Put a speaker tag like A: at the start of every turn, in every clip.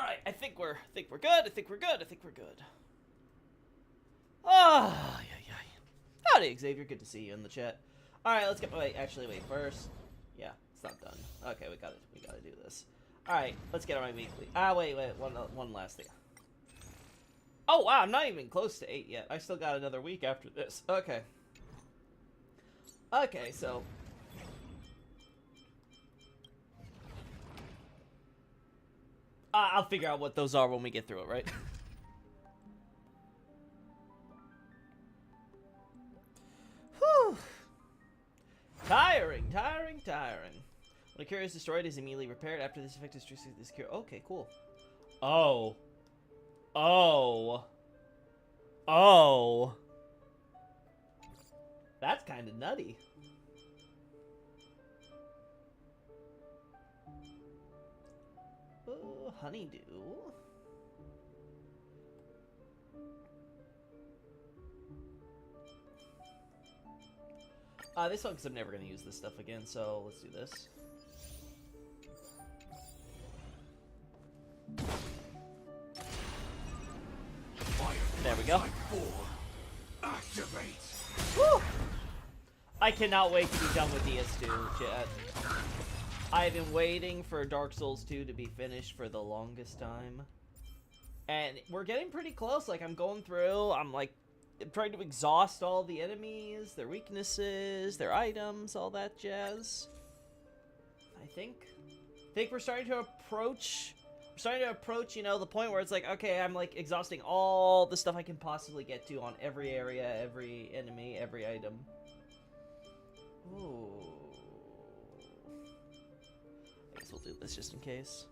A: Alright, I think we're good. I think we're good. Ah, yeah. Howdy, Xavier. Good to see you in the chat. Alright, let's get... Wait, first... Yeah, it's not done. Okay, we gotta do this. Alright, let's get on my weekly. Wait, one last thing. Oh, wow, I'm not even close to 8 yet. I still got another week after this. Okay. Okay, so... I'll figure out what those are when we get through it, right? Whew. Tiring. When a carrier is destroyed, it is immediately repaired. After this effect is this cure. Okay, cool. Oh. That's kind of nutty. Oh, honeydew. This one, because I'm never going to use this stuff again, so let's do this. There we go.
B: Activate.
A: Woo! I cannot wait to be done with DS2, chat. I've been waiting for Dark Souls 2 to be finished for the longest time. And we're getting pretty close. Like, I'm going through, I'm trying to exhaust all the enemies, their weaknesses, their items, all that jazz. I think we're starting to approach, you know, the point where it's like, okay, I'm like exhausting all the stuff I can possibly get to on every area, every enemy, every item. Ooh. I guess we'll do this just in case.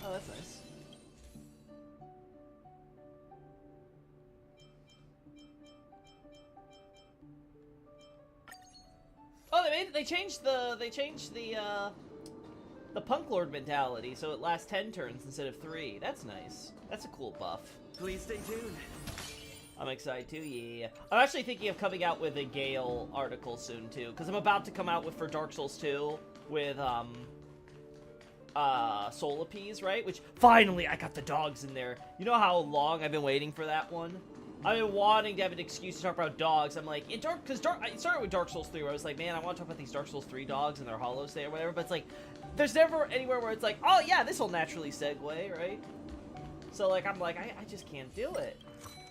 A: Oh, that's nice. Oh, they changed the Punk Lord mentality, so it lasts 10 turns instead of 3. That's nice. That's a cool buff.
B: Please stay tuned.
A: I'm excited too, yeah. I'm actually thinking of coming out with a Gale article soon too, because I'm about to come out with for Dark Souls 2 with Soul Appease, right? Which finally I got the dogs in there. You know how long I've been waiting for that one? I've been wanting to have an excuse to talk about dogs. I'm like, it started with Dark Souls 3 where I was like, man, I want to talk about these Dark Souls 3 dogs and their hollow state or whatever, but it's like, there's never anywhere where it's like, oh yeah, this will naturally segue, right? So like, I'm like, I just can't do it.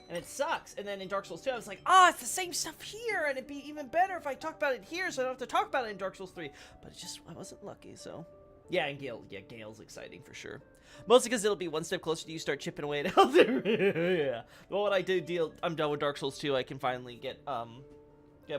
A: And it sucks. And then in Dark Souls 2, I was like, oh, it's the same stuff here, and it'd be even better if I talked about it here so I don't have to talk about it in Dark Souls 3. But I wasn't lucky, so. Yeah, and Gale's exciting for sure. Mostly because it'll be one step closer to you start chipping away at Elden Ring. Yeah. Well, when I'm done with Dark Souls 2, I can finally get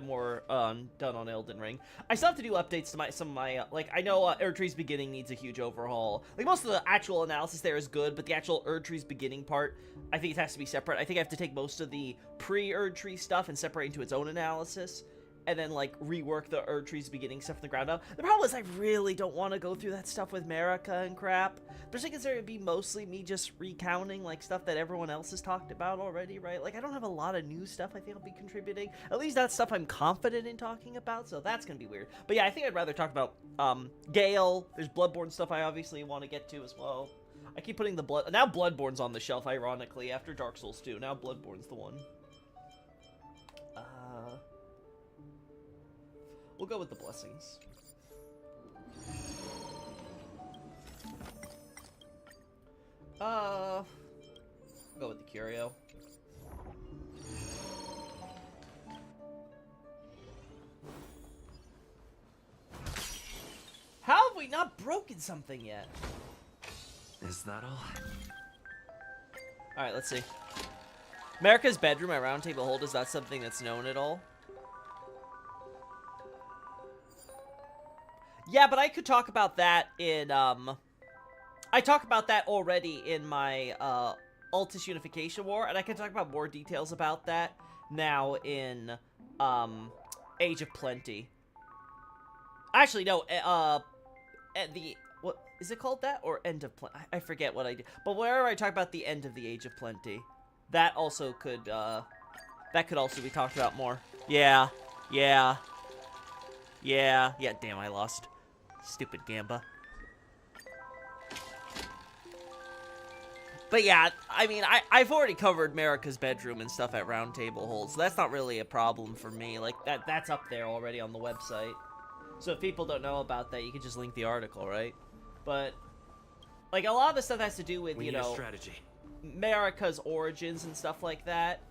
A: more done on Elden Ring. I still have to do updates to some of my like, I know Erdtree's Beginning needs a huge overhaul. Like, most of the actual analysis there is good, but the actual Erdtree's Beginning part, I think it has to be separate. I think I have to take most of the pre-Erdtree stuff and separate into its own analysis, and then, like, rework the Erdtree's Beginning stuff from the ground up. The problem is I really don't want to go through that stuff with Marika and crap. Especially considering it'd be mostly me just recounting, like, stuff that everyone else has talked about already, right? Like, I don't have a lot of new stuff I think I'll be contributing. At least that's stuff I'm confident in talking about, so that's gonna be weird. But yeah, I think I'd rather talk about, Gale. There's Bloodborne stuff I obviously want to get to as well. I keep putting now Bloodborne's on the shelf, ironically, after Dark Souls 2. Now Bloodborne's the one. We'll go with the blessings. We'll go with the curio. How have we not broken something yet?
B: Is that all?
A: Alright, let's see. Marika's bedroom at Round Table Hold, is that something that's known at all? Yeah, but I could talk about that in, I talk about that already in my, Altus Unification War, and I can talk about more details about that now in, Age of Plenty. Actually, no, what is it called, that or End of Plenty? I forget what I do. But wherever I talk about the end of the Age of Plenty, that also could be talked about more. Yeah. Damn, I lost. Stupid Gamba. But yeah, I mean, I've already covered Marika's bedroom and stuff at Round Table Hold, so that's not really a problem for me. Like, that's up there already on the website. So if people don't know about that, you can just link the article, right? But, like, a lot of the stuff has to do with, you know,
B: strategy.
A: Marika's origins and stuff like that.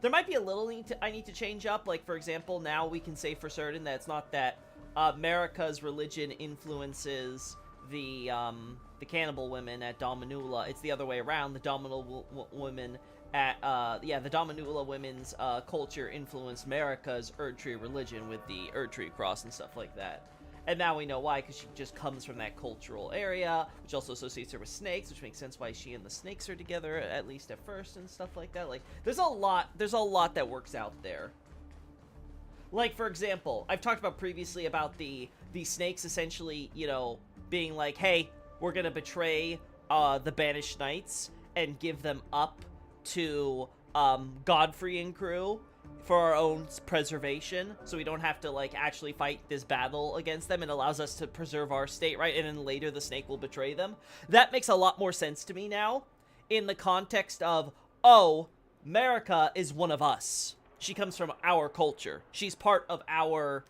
A: There might be a little I need to change up. Like, for example, now we can say for certain that it's not that Marika's religion influences the cannibal women at Dominula. It's the other way around. The Dominula women at the Dominula women's culture influenced Marika's Erdtree religion with the Erdtree cross and stuff like that. And now we know why, because she just comes from that cultural area, which also associates her with snakes, which makes sense why she and the snakes are together, at least at first, and stuff like that. Like, there's a lot that works out there. Like, for example, I've talked about previously about the snakes essentially, you know, being like, hey, we're gonna betray the Banished Knights and give them up to Godfrey and crew for our own preservation, so we don't have to, like, actually fight this battle against them. It allows us to preserve our state, right? And then later the snake will betray them. That makes a lot more sense to me now, in the context of, oh, Marika is one of us. She comes from our culture. She's part of our,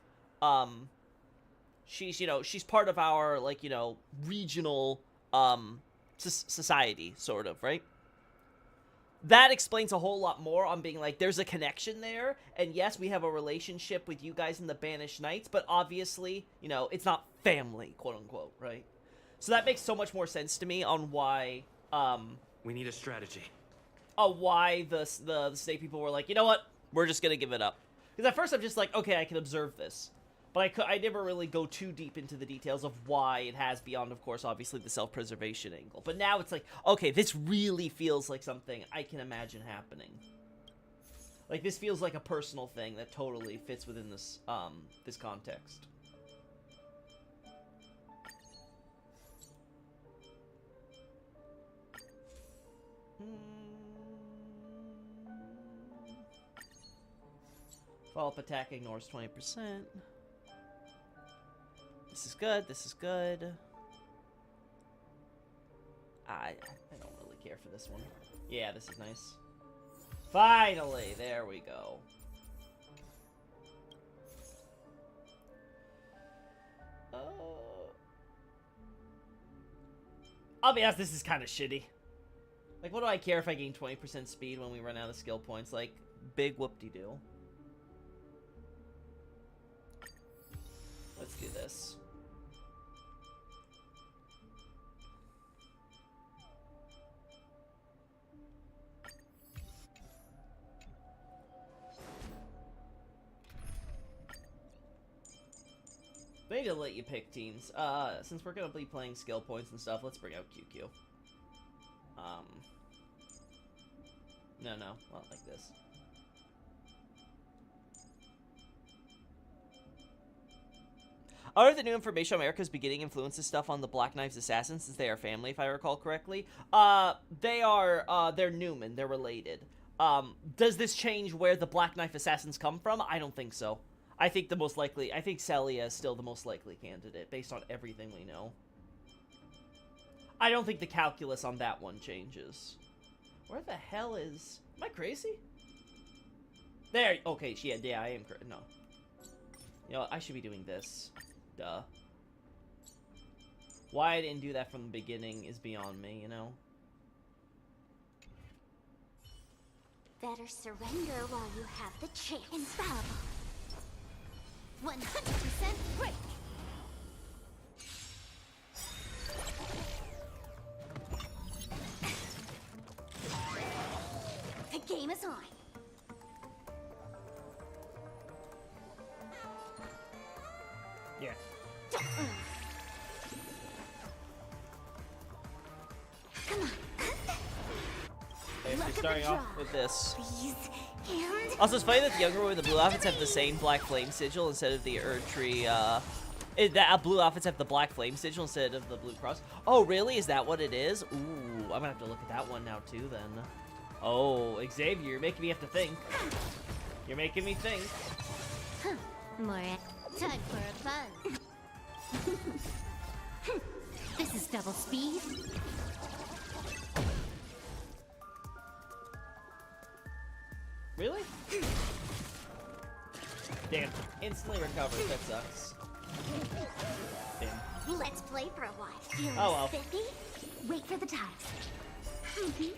A: she's part of our, like, you know, regional, society, sort of, right? That explains a whole lot more on being like, there's a connection there, and yes, we have a relationship with you guys in the Banished Knights, but obviously, you know, it's not family, quote-unquote, right? So that makes so much more sense to me on why,
B: We need a strategy.
A: Why the snake people were like, you know what, we're just gonna give it up. Because at first I'm just like, okay, I can observe this. But I never really go too deep into the details of why it has beyond, of course, obviously the self-preservation angle. But now it's like, okay, this really feels like something I can imagine happening. Like, this feels like a personal thing that totally fits within this, this context. Follow-up attack ignores 20%. This is good, this is good. I don't really care for this one. Yeah, this is nice. Finally, there we go. I'll be honest, this is kind of shitty. Like, what do I care if I gain 20% speed when we run out of skill points? Like, big whoop-de-doo. Let's do this. They need to let you pick teams. Since we're gonna be playing skill points and stuff, let's bring out QQ. No, not like this. Other than new information, America's beginning influences stuff on the Black Knives Assassins, since they are family, if I recall correctly. They're Newman, they're related. Does this change where the Black Knife Assassins come from? I don't think so. I think Celia is still the most likely candidate, based on everything we know. I don't think the calculus on that one changes. Where the hell is... Am I crazy? There, okay, yeah, I am crazy. No. You know what, I should be doing this. Duh. Why I didn't do that from the beginning is beyond me, you know?
C: Better surrender while you have the chance. Infallible. 100% break. The game is on.
A: Yeah.
C: Come on.
A: Okay, so starting off with this.
C: Please. And
A: Also, it's funny that the younger women with the blue outfits have the same black flame sigil instead of the Erdtree, That blue outfits have the black flame sigil instead of the blue cross. Oh, really? Is that what it is? Ooh, I'm gonna have to look at that one now too then. Oh, Xavier, you're making me have to think. You're making me think.
C: More time for fun. This is double speed.
A: Really? Damn, instantly recovered. That sucks. Damn.
C: Let's play for a while. Feeling
A: Oh, well.
C: spiffy? Wait for the tiles. Mhm.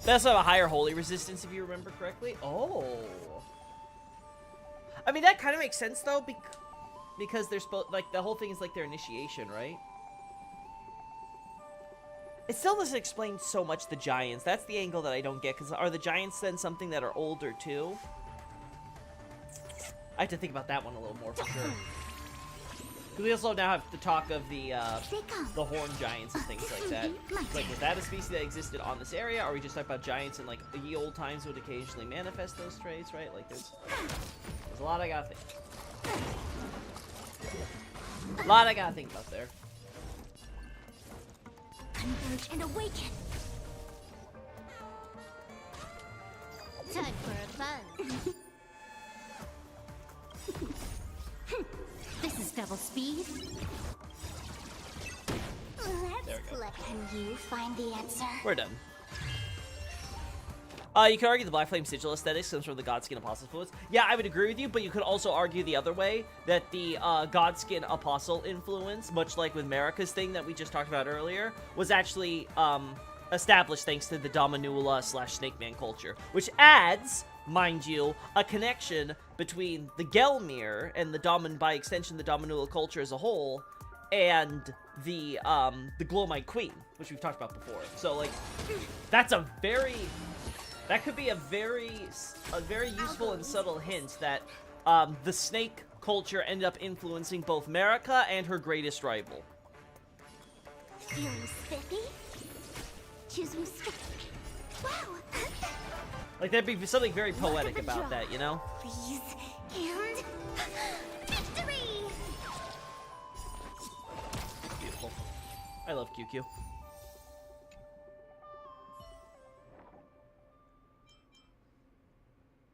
A: They also have a higher holy resistance, if you remember correctly. Oh. I mean, that kind of makes sense, though, because they're like, the whole thing is like their initiation, right? It still doesn't explain so much the giants. That's the angle that I don't get, because are the giants then something that are older, too? I have to think about that one a little more, for sure. Because we also now have the talk of the horn giants and things like that. Like, was that a species that existed on this area? Or are we just talking about giants and, like, ye old times would occasionally manifest those traits, right? Like, there's a lot I gotta think. A lot I gotta think about there.
C: Converge and awaken. Time for fun. This is double speed. Let's play. Can you find the answer?
A: We're done. You could argue the Black Flame Sigil aesthetics comes from the Godskin Apostle influence. Yeah, I would agree with you, but you could also argue the other way, that the Godskin Apostle influence, much like with Marika's thing that we just talked about earlier, was actually established thanks to the Dominula / Snake Man culture, which adds, mind you, a connection between the Gelmir and by extension the Dominula culture as a whole, and the Glowmite Queen, which we've talked about before. So, like, that could be a very useful and subtle hint that the snake culture ended up influencing both Marika and her greatest rival.
C: Feeling spiffy? Choose mistake. Wow.
A: Like, there'd be something very poetic about that, you know?
C: Please. And victory!
A: Beautiful. I love QQ.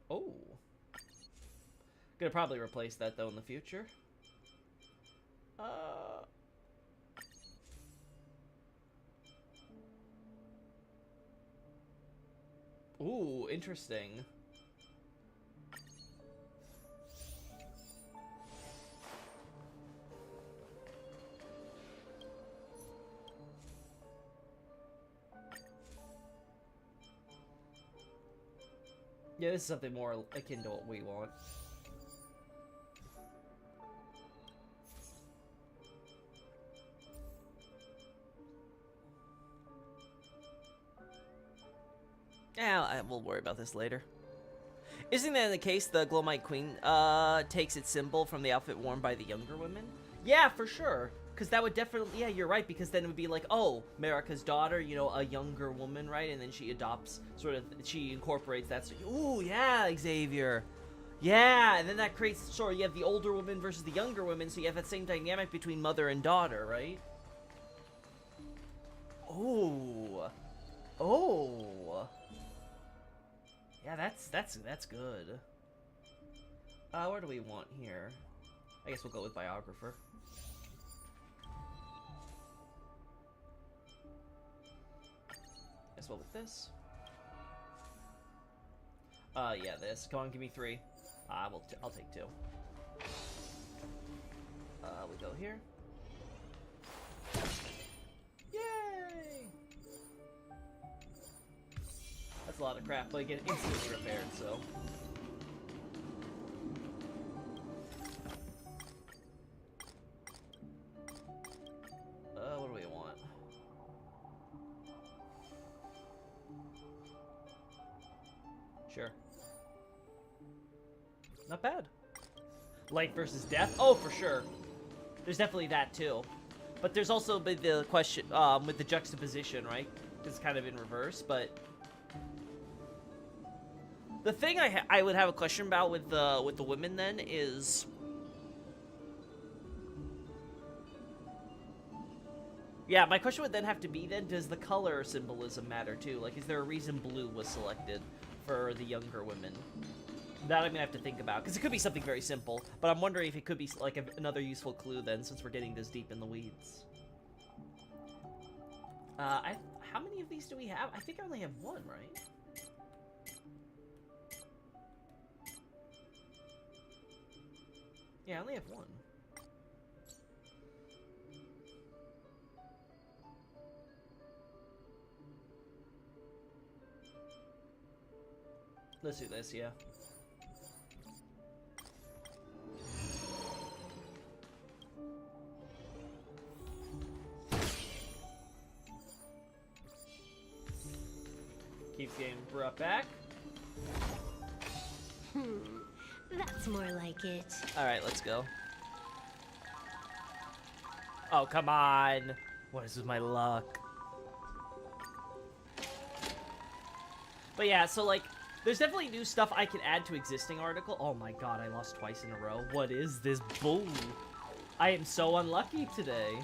A: Oh. Gonna probably replace that, though, in the future. Ooh, interesting. Yeah, this is something more akin to what we want. Yeah, we'll worry about this later. Isn't that the case the Glowmite Queen takes its symbol from the outfit worn by the younger women? Yeah, for sure. Because that would definitely, yeah, you're right, because then it would be like, oh, Marika's daughter, you know, a younger woman, right? And then she adopts, she incorporates that. Ooh, yeah, Xavier. Yeah, and then that creates, you have the older woman versus the younger woman, so you have that same dynamic between mother and daughter, right? Oh. Oh. Yeah, that's good. Where do we want here? I guess we'll go with biographer. Guess what with this? Yeah, this. Come on, give me 3. I'll take 2. We go here. Yay! That's a lot of crap, but I get instantly repaired, so. What do we want? Sure. Not bad. Life versus death? Oh, for sure. There's definitely that, too. But there's also the question, with the juxtaposition, right? It's kind of in reverse, but... The thing I would have a question about with the women then is, yeah, my question would then have to be then, does the color symbolism matter too? Like, is there a reason blue was selected for the younger women? That I'm gonna have to think about, because it could be something very simple, but I'm wondering if it could be like another useful clue then, since we're getting this deep in the weeds. How many of these do we have? I think I only have one, right? Yeah, I only have one. Let's do this, yeah. Keeps getting brought back.
D: That's more like it.
A: Alright, let's go. Oh, come on. What is with my luck? But yeah, so like, there's definitely new stuff I can add to existing article. Oh my god, I lost twice in a row. What is this bull? I am so unlucky today.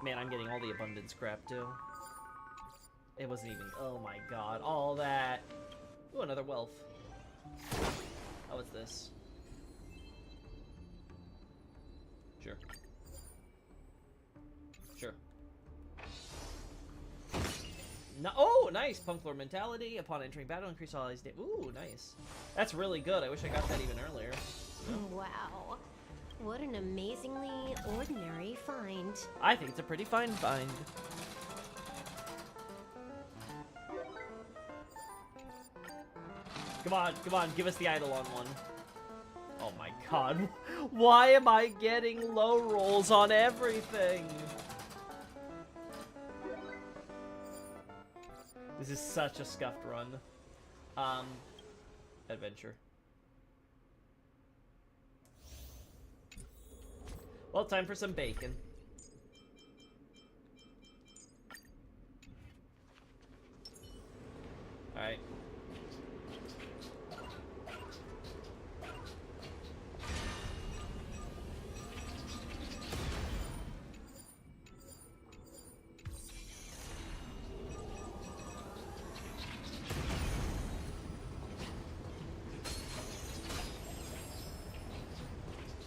A: Man, I'm getting all the abundance crap too. It wasn't even, oh my god, all that. Ooh, another wealth. Oh, what's this? Sure. Sure. No, oh, nice! Punk Lord mentality. Upon entering battle, increase all these. Ooh, nice. That's really good. I wish I got that even earlier.
D: Wow. What an amazingly ordinary find.
A: I think it's a pretty fine find. Come on, give us the Eidolon one. Oh my god. Why am I getting low rolls on everything? This is such a scuffed run. Adventure. Well, time for some bacon. Alright.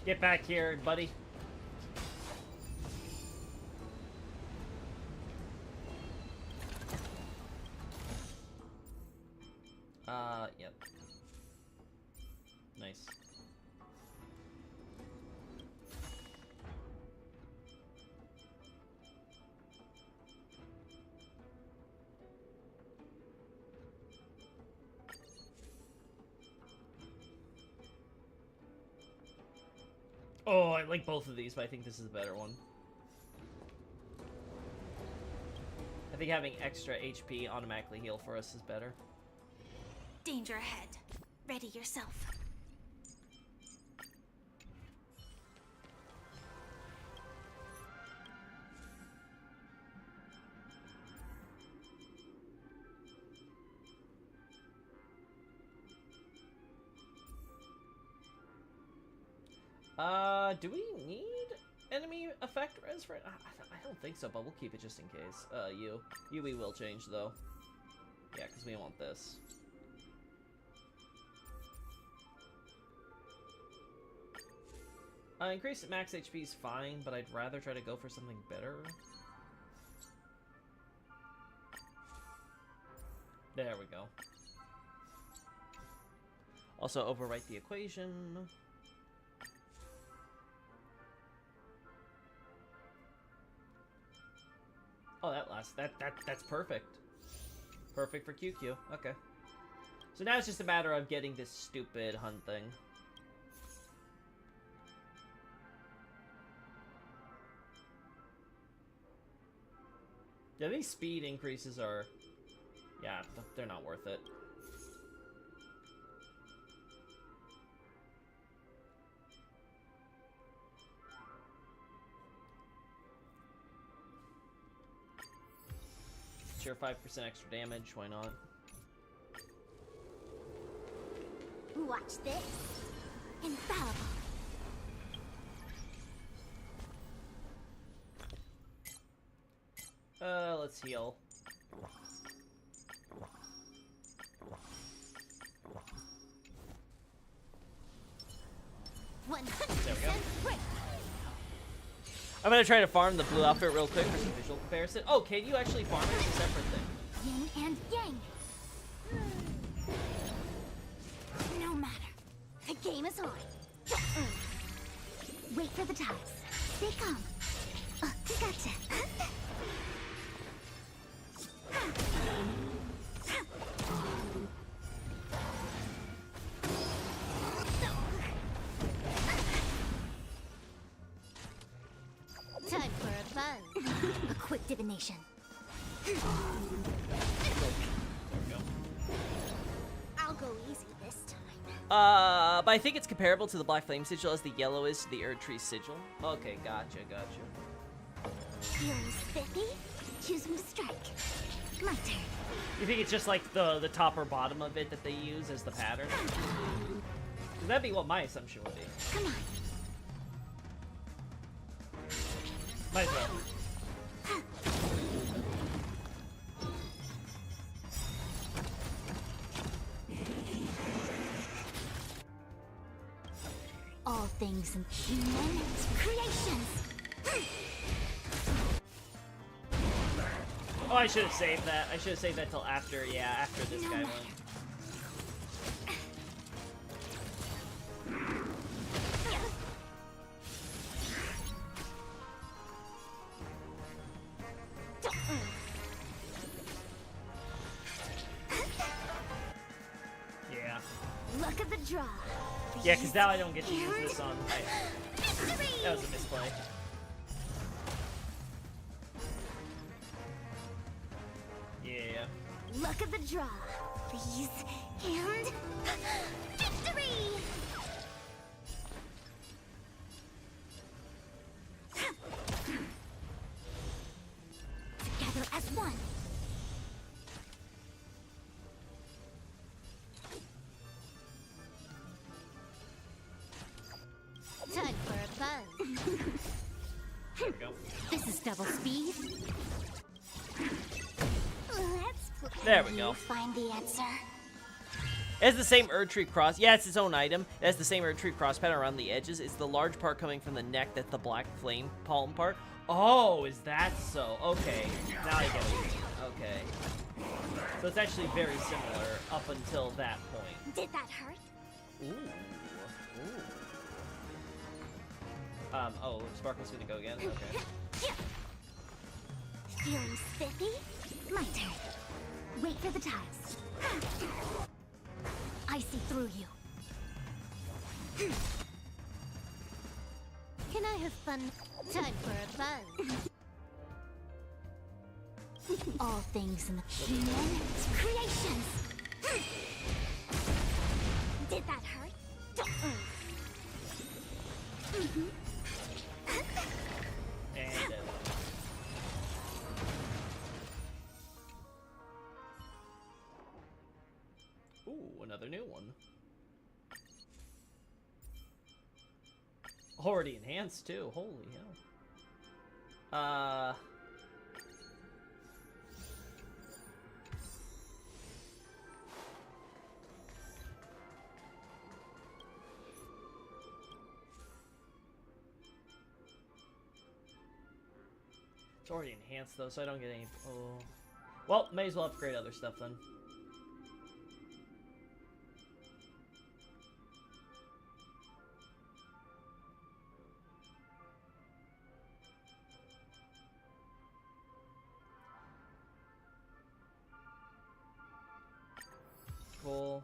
A: Get back here, buddy. Yep. Nice. Oh, I like both of these, but I think this is a better one. I think having extra HP automatically heal for us is better.
C: Danger ahead. Ready yourself.
A: Do we need enemy effect res for it? I don't think so, but we'll keep it just in case. You we will change though. Yeah, because we want this. Increase max HP is fine, but I'd rather try to go for something better. There we go. Also overwrite the equation. Oh, that's perfect. Perfect for QQ. Okay. So now it's just a matter of getting this stupid hunt thing. Yeah, these speed increases are... Yeah, they're not worth it. Sure, 5% extra damage, why not?
C: Watch this. Infallible.
A: Let's heal. There we go. I'm gonna try to farm the blue outfit real quick for some visual comparison. Oh, can you actually farm it? It's a separate thing.
C: Yin and yang. No matter. The game is on. Wait for the tides. They come. Gotcha.
D: Time for a buzz.
C: A quick divination. I'll go easy this time.
A: But I think it's comparable to the Black Flame Sigil as the yellow is to the Erdtree Sigil. Okay, gotcha.
C: Feeling spiffy? Choose me to strike. My turn.
A: You think it's just like the top or bottom of it that they use as the pattern? That'd be what my assumption would be.
C: Come on.
A: Might as well.
C: All things in human creations.
A: Oh, I should have saved that. I should have saved that till after, yeah, after this guy went. Yeah.
C: Look at the draw.
A: Yeah, because now I don't get to use this on. That was a misplay. Yeah.
C: Look at the draw. Please. And victory! Together as one.
D: Time for a buzz.
A: There we go.
D: This is double speed.
C: Let's
A: There we go.
C: find the answer.
A: It has the same Erdtree cross. Yeah, it's its own item. It has the same Erdtree cross pattern around the edges. It's the large part coming from the neck that's the black flame palm part. Oh, is that so? Okay. Now I get it. Okay. So it's actually very similar up until that point.
C: Did that hurt?
A: Ooh. Oh, Sparkle's gonna go again? Okay.
C: Feeling spiffy? My turn. Wait for the tides. I see through you.
D: Can I have fun? Time for a buzz.
C: All things in the human creations. Did that hurt?
A: And ooh, another new one. Already enhanced too. Holy hell. It's already enhanced though, so I don't get any. Oh. Well, may as well upgrade other stuff then. Cool.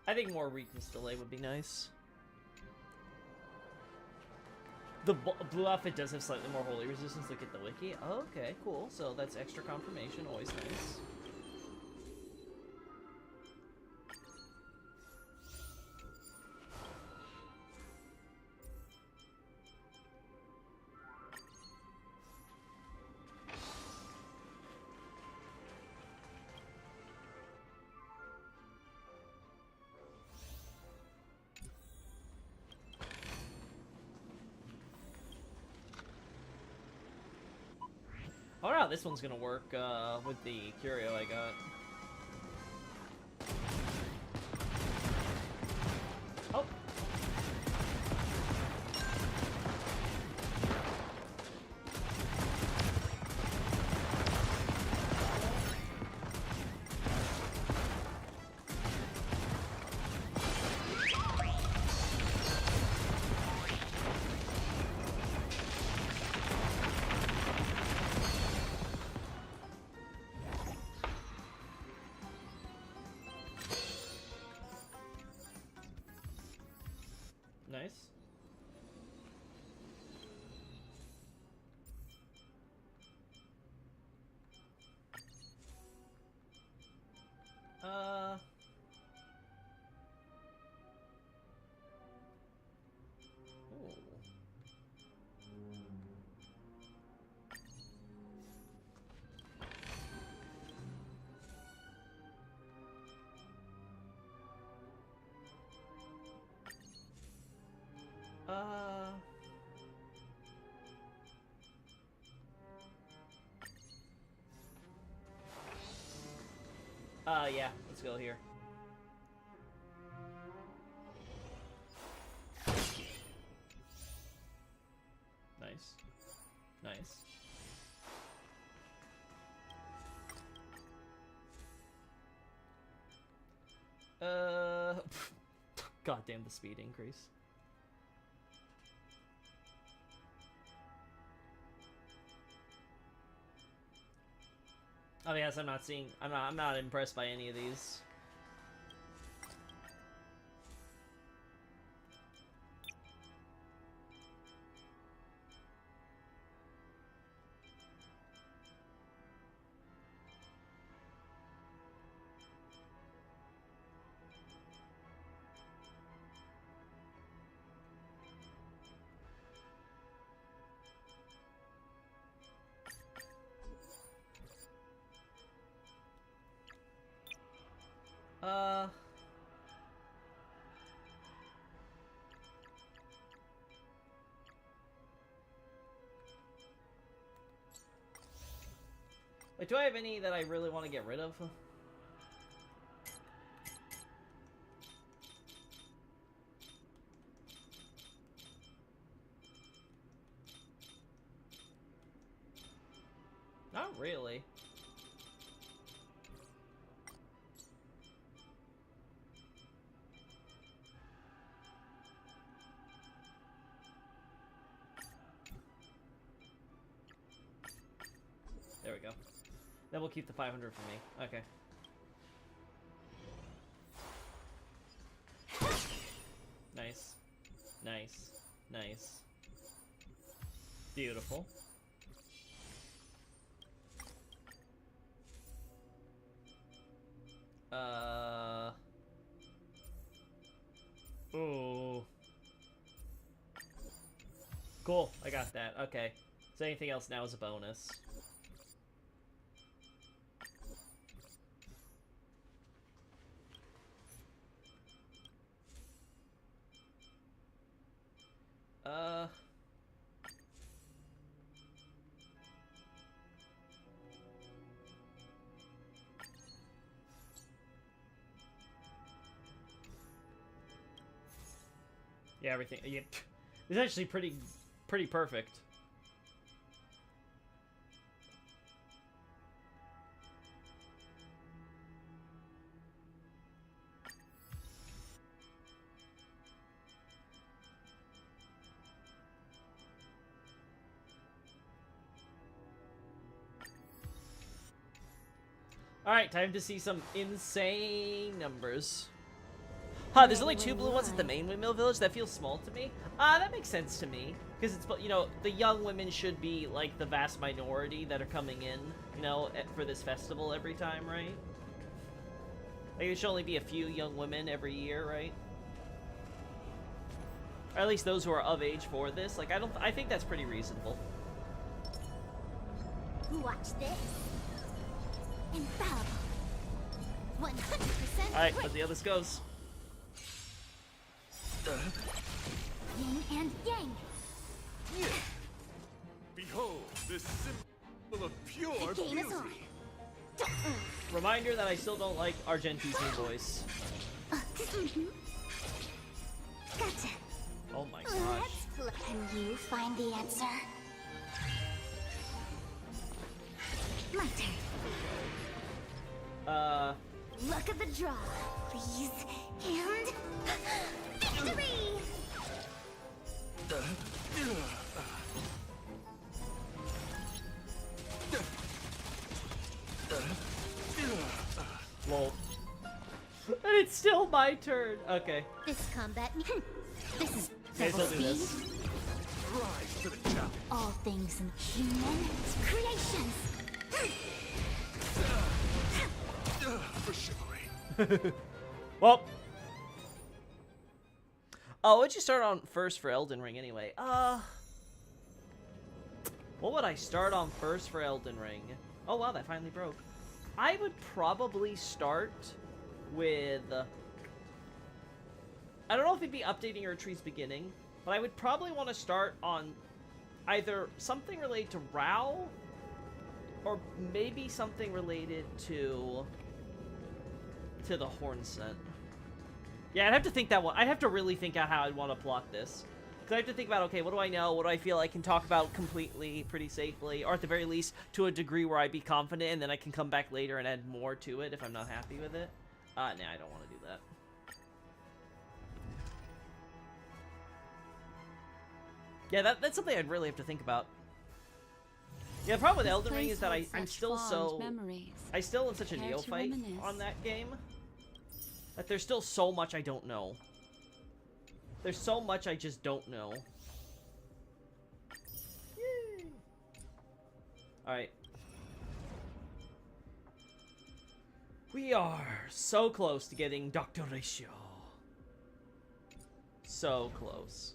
A: I think more weakness delay would be nice. The blue outfit does have slightly more holy resistance. Look at the wiki. Okay, cool. So that's extra confirmation. Always nice. wonder how this one's gonna work with the curio I got. Oh. Nice. Ooh. Yeah, let's go here. Nice. Nice. God damn the speed increase. Oh yes, I'm not impressed by any of these. Wait, do I have any that I really want to get rid of? Not really. There we go. Then we'll keep the 500 for me. Okay. Nice. Nice. Nice. Beautiful. Ooh. Cool. I got that. Okay. So anything else now is a bonus. Yeah, everything. Yeah, it's actually pretty perfect. Alright, time to see some insane numbers. Huh, there's only 2 blue ones at the main windmill village? That feels small to me. That makes sense to me. Because it's, you know, the young women should be, like, the vast minority that are coming in, you know, for this festival every time, right? Like, there should only be a few young women every year, right? Or at least those who are of age for this. Like, I think that's pretty reasonable.
C: Watch this. Infallible. 100%.
A: Alright, let's see how this goes.
C: Yin and yang.
B: Behold this Full of pure
C: The game is
B: beauty.
C: on.
A: Reminder that I still don't like Argenti's new voice.
C: Gotcha.
A: Oh my gosh.
C: Let's Can you find the answer? My turn. Luck of the draw, please. And victory!
A: Lol. And it's still my turn. Okay.
D: This combat. This is
A: Okay,
D: double
A: so I'll do this.
D: speed.
B: Rise to the challenge.
C: All things in human creations.
B: For chivalry.
A: Well. Oh, what'd you start on first for Elden Ring anyway? What would I start on first for Elden Ring? Oh wow, that finally broke. I would probably start with... I don't know if it'd be updating Erdtree's beginning, but I would probably want to start on either something related to Rao, or maybe something related to the Horn Scent. Yeah, I'd have to think that one. I'd have to really think out how I'd want to plot this. Because I have to think about, okay, what do I know? What do I feel I can talk about completely, pretty safely? Or at the very least, to a degree where I'd be confident, and then I can come back later and add more to it if I'm not happy with it. Nah, I don't want to do that. Yeah, that's something I'd really have to think about. Yeah, the problem with Elden Ring is that I'm still so... I still am such a
E: Care to
A: neophyte
E: reminisce.
A: on that game. That there's still so much I don't know. There's so much I just don't know. Alright. We are so close to getting Dr. Ratio. So close.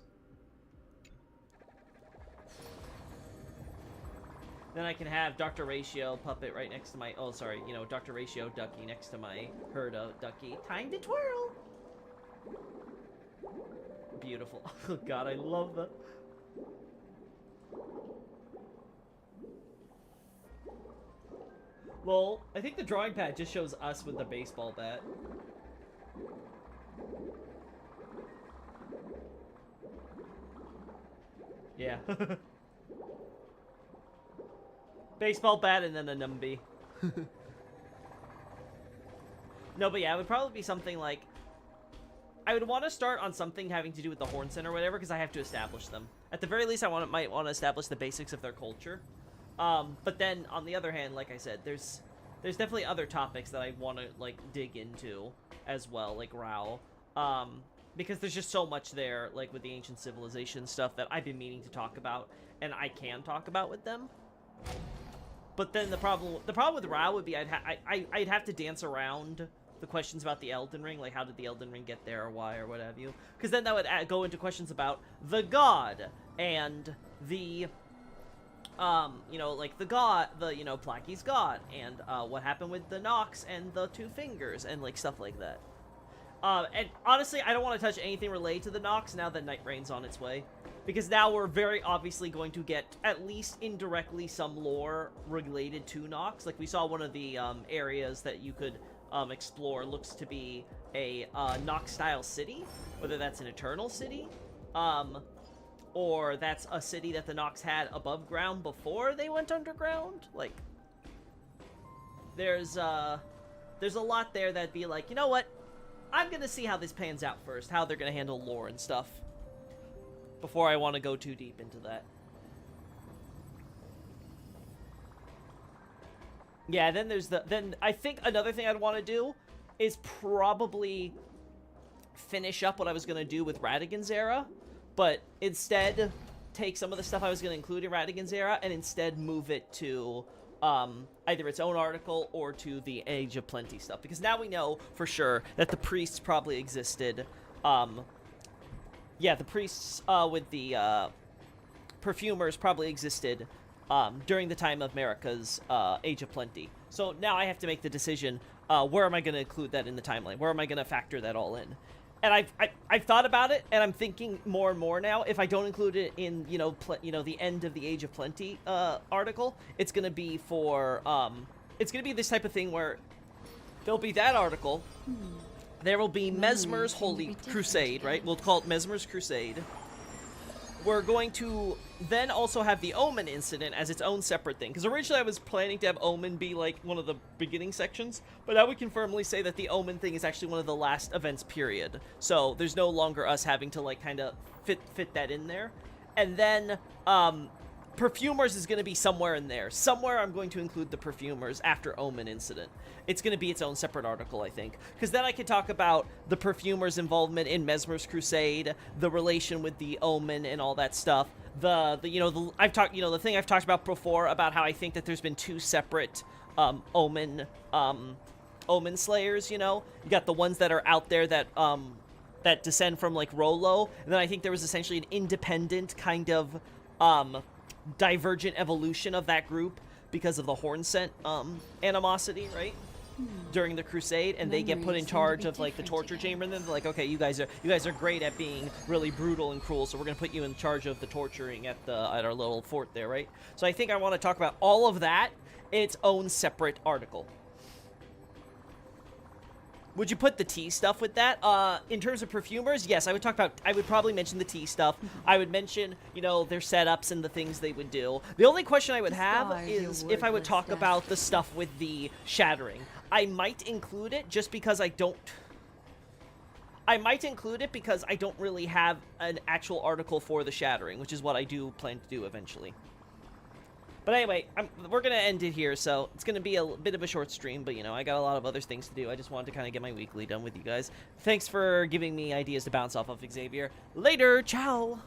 A: Then I can have Dr. Ratio puppet right next to my... Oh, sorry. You know, Dr. Ratio ducky next to my Herda ducky. Time to twirl! Beautiful. Oh, God, I love that. Lol, I think the drawing pad just shows us with the baseball bat. Yeah. Baseball bat and then a Numby. No, but yeah, it would probably be something like... I would want to start on something having to do with the Horn Center or whatever, because I have to establish them. At the very least, might want to establish the basics of their culture. But then, on the other hand, like I said, there's definitely other topics that I want to, like, dig into as well, like Rao. Because there's just so much there, like, with the ancient civilization stuff that I've been meaning to talk about, and I can talk about with them. But then the problem with Rao would be I'd have to dance around the questions about the Elden Ring, like how did the Elden Ring get there or why or what have you. Because then that would go into questions about the god and the, you know, like the god, you know, Plague's god, and what happened with the Nox and the Two Fingers and like stuff like that. And honestly, I don't want to touch anything related to the Nox now that Night Rain's on its way. Because now we're very obviously going to get, at least indirectly, some lore related to Nox. Like, we saw one of the areas that you could explore looks to be a Nox-style city. Whether that's an Eternal City, or that's a city that the Nox had above ground before they went underground. Like, there's a lot there that'd be like, you know what? I'm gonna see how this pans out first, how they're gonna handle lore and stuff, before I want to go too deep into that. Yeah, then there's then I think another thing I'd want to do is probably finish up what I was gonna do with Radagon's Era, but instead take some of the stuff I was gonna include in Radagon's Era and instead move it to either its own article or to the Age of Plenty stuff, because now we know for sure that the priests probably existed. Yeah, the priests with the perfumers probably existed during the time of Marika's Age of Plenty. So now I have to make the decision, where am I going to include that in the timeline? Where am I going to factor that all in? and I've thought about it, and I'm thinking more and more now. If I don't include it in the end of the Age of Plenty article, it's gonna be for it's gonna be this type of thing where there'll be that article. There will be Mesmer's Holy Crusade, right? We'll call it Mesmer's Crusade. We're going to then also have the Omen incident as its own separate thing. Because originally I was planning to have Omen be like one of the beginning sections, but now we can firmly say that the Omen thing is actually one of the last events, period. So there's no longer us having to like kind of fit that in there. And then Perfumers is going to be somewhere in there. Somewhere I'm going to include the Perfumers after Omen incident. It's going to be its own separate article, I think. Because then I can talk about the Perfumers' involvement in Mesmer's Crusade, the relation with the Omen and all that stuff. The thing I've talked about before about how I think that there's been two separate Omen slayers, you know? You got the ones that are out there that descend from like Rolo, and then I think there was essentially an independent kind of divergent evolution of that group because of the horn scent animosity, right? During the Crusade, and they get put in charge of like the torture chamber, and then they're like, okay, you guys are great at being really brutal and cruel, so we're gonna put you in charge of the torturing at our little fort there, right? So I think I want to talk about all of that in its own separate article. Would you put the tea stuff with that? In terms of Perfumers, yes, I would probably mention the tea stuff. I would mention, their setups and the things they would do. The only question I would have is if I would talk about the stuff with the shattering. I might include it just because I don't really have an actual article for the shattering, which is what I do plan to do eventually. But anyway, we're going to end it here, so it's going to be a bit of a short stream, but, I got a lot of other things to do. I just wanted to kind of get my weekly done with you guys. Thanks for giving me ideas to bounce off of, Xavier. Later! Ciao!